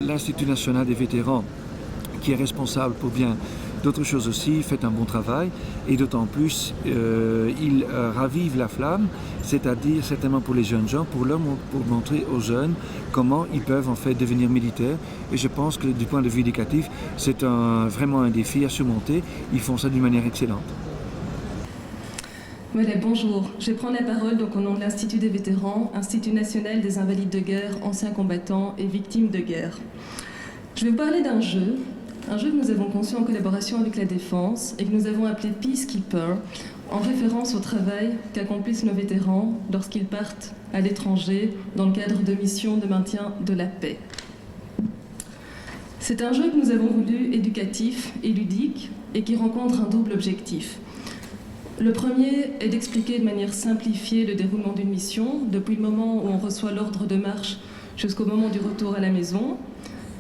l'Institut national des vétérans, qui est responsable pour bien d'autres choses aussi, fait un bon travail, et d'autant plus, il ravive la flamme, c'est-à-dire certainement pour les jeunes gens, pour montrer aux jeunes comment ils peuvent en fait devenir militaires. Et je pense que du point de vue éducatif, c'est vraiment un défi à surmonter. Ils font ça d'une manière excellente. Voilà, bonjour. Je vais prendre la parole donc, au nom de l'Institut des vétérans, Institut national des invalides de guerre, anciens combattants et victimes de guerre. Je vais vous parler d'un jeu que nous avons conçu en collaboration avec la Défense et que nous avons appelé Peacekeeper, en référence au travail qu'accomplissent nos vétérans lorsqu'ils partent à l'étranger dans le cadre de missions de maintien de la paix. C'est un jeu que nous avons voulu éducatif et ludique et qui rencontre un double objectif. Le premier est d'expliquer de manière simplifiée le déroulement d'une mission, depuis le moment où on reçoit l'ordre de marche jusqu'au moment du retour à la maison.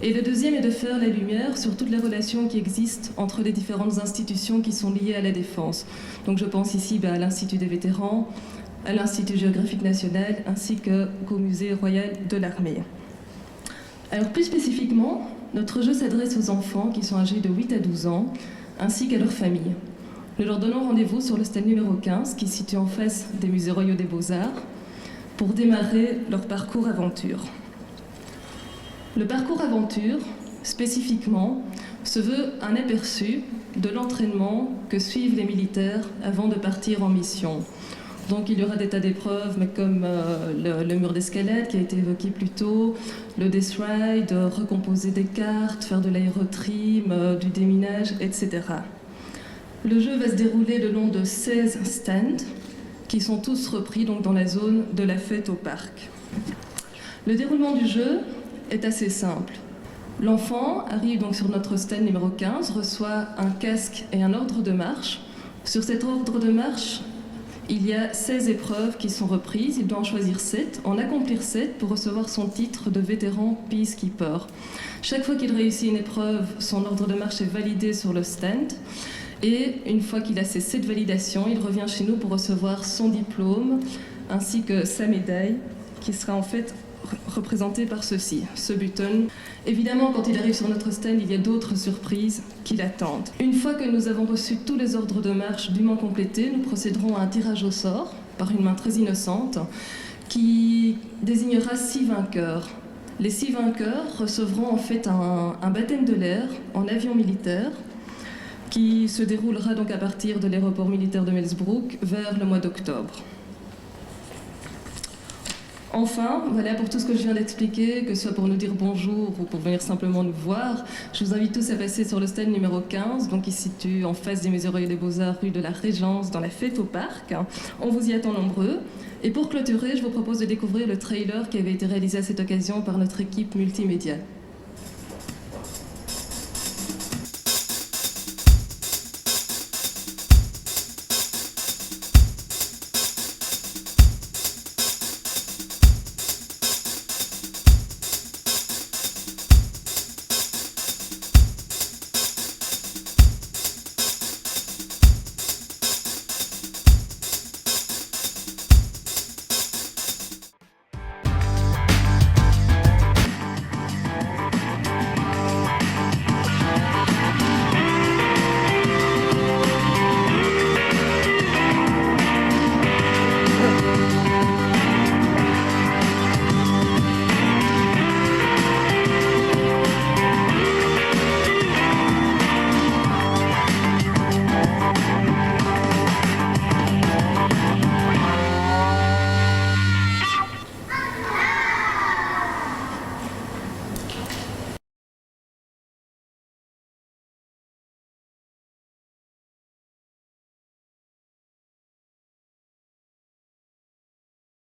Et le deuxième est de faire la lumière sur toutes les relations qui existent entre les différentes institutions qui sont liées à la défense. Donc je pense ici à l'Institut des vétérans, à l'Institut géographique national, ainsi qu'au Musée royal de l'armée. Alors plus spécifiquement, notre jeu s'adresse aux enfants qui sont âgés de 8 à 12 ans, ainsi qu'à leurs familles. Nous leur donnons rendez-vous sur le stand numéro 15, qui se situe en face des musées royaux des Beaux-Arts, pour démarrer leur parcours aventure. Le parcours aventure, spécifiquement, se veut un aperçu de l'entraînement que suivent les militaires avant de partir en mission. Donc il y aura des tas d'épreuves, mais comme le mur d'escalade qui a été évoqué plus tôt, le death ride, recomposer des cartes, faire de l'aérotrim, du déminage, etc. Le jeu va se dérouler le long de 16 stands qui sont tous repris donc, dans la zone de la fête au parc. Le déroulement du jeu est assez simple. L'enfant arrive donc sur notre stand numéro 15, reçoit un casque et un ordre de marche. Sur cet ordre de marche, il y a 16 épreuves qui sont reprises. Il doit en choisir 7, en accomplir 7 pour recevoir son titre de vétéran Peacekeeper. Chaque fois qu'il réussit une épreuve, son ordre de marche est validé sur le stand. Et une fois qu'il a ces 7 validations, il revient chez nous pour recevoir son diplôme ainsi que sa médaille qui sera en fait représenté par ceci, ce button. Évidemment, quand il arrive sur notre stand, il y a d'autres surprises qui l'attendent. Une fois que nous avons reçu tous les ordres de marche dûment complétés, nous procéderons à un tirage au sort par une main très innocente qui désignera 6 vainqueurs. Les 6 vainqueurs recevront en fait un baptême de l'air en avion militaire qui se déroulera donc à partir de l'aéroport militaire de Melsbroek vers le mois d'octobre. Enfin, voilà pour tout ce que je viens d'expliquer, que ce soit pour nous dire bonjour ou pour venir simplement nous voir, je vous invite tous à passer sur le stand numéro 15, donc qui se situe en face des Musées royaux des Beaux-Arts, rue de la Régence, dans la fête au parc. On vous y attend nombreux. Et pour clôturer, je vous propose de découvrir le trailer qui avait été réalisé à cette occasion par notre équipe multimédia.